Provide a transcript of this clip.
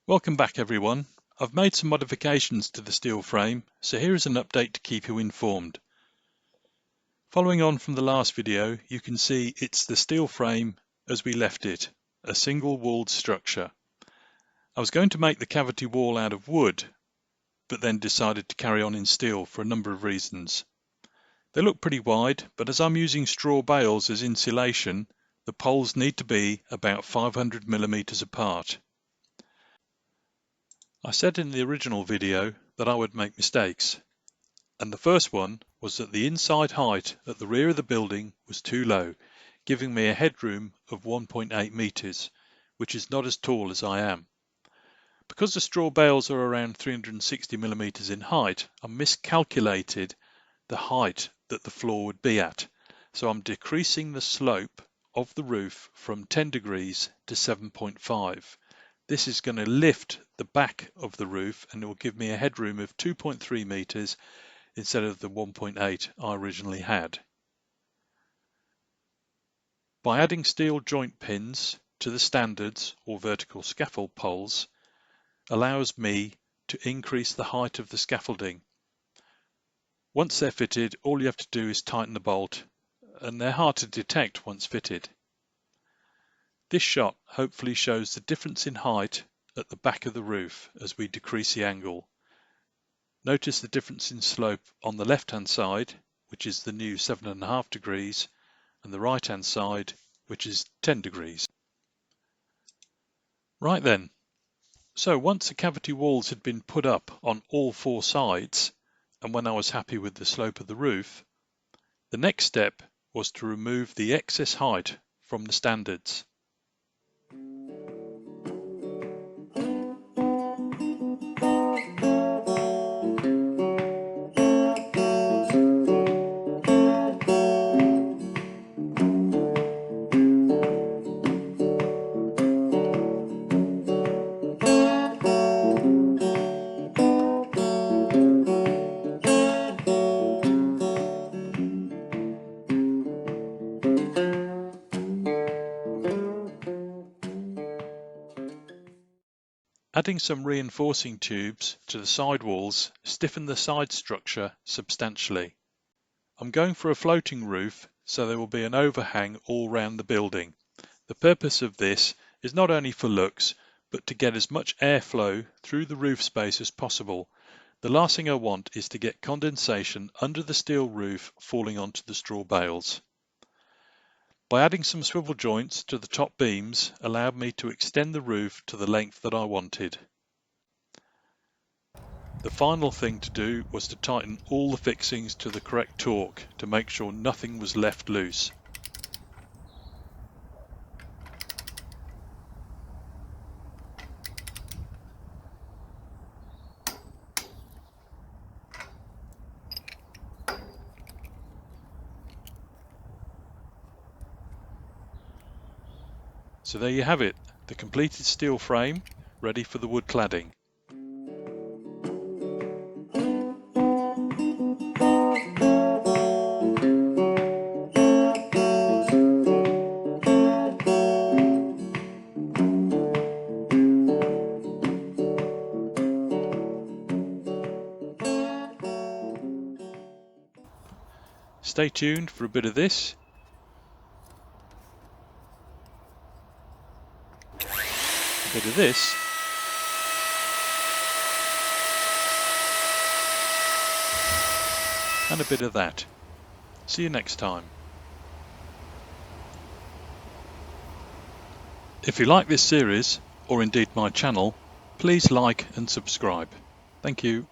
Welcome back everyone. I've made some modifications to the steel frame, so here is an update to keep you informed. Following on from the last video, you can see it's the steel frame as we left it, a single walled structure. I was going to make the cavity wall out of wood, but then decided to carry on in steel for a number of reasons. They look pretty wide, but as I'm using straw bales as insulation, the poles need to be about 500mm apart. I said in the original video that I would make mistakes, and the first one was that the inside height at the rear of the building was too low, giving me a headroom of 1.8 meters, which is not as tall as I am. Because the straw bales are around 360mm in height, I miscalculated the height that the floor would be at, so I'm decreasing the slope of the roof from 10 degrees to 7.5. This is going to lift the back of the roof and it will give me a headroom of 2.3 meters instead of the 1.8 I originally had. By adding steel joint pins to the standards or vertical scaffold poles allows me to increase the height of the scaffolding. Once they're fitted, all you have to do is tighten the bolt, and they're hard to detect once fitted. This shot hopefully shows the difference in height at the back of the roof as we decrease the angle. Notice the difference in slope on the left hand side, which is the new 7.5 degrees, and the right hand side, which is 10 degrees. Right then, so once the cavity walls had been put up on all four sides, and when I was happy with the slope of the roof, the next step was to remove the excess height from the standards. Adding some reinforcing tubes to the side walls stiffened the side structure substantially. I'm going for a floating roof, so there will be an overhang all round the building. The purpose of this is not only for looks, but to get as much airflow through the roof space as possible. The last thing I want is to get condensation under the steel roof falling onto the straw bales. By adding some swivel joints to the top beams allowed me to extend the roof to the length that I wanted. The final thing to do was to tighten all the fixings to the correct torque to make sure nothing was left loose. So there you have it, the completed steel frame ready for the wood cladding. Stay tuned for a bit of this. A bit of this. And a bit of that. See you next time. If you like this series, or indeed my channel, please like and subscribe. Thank you.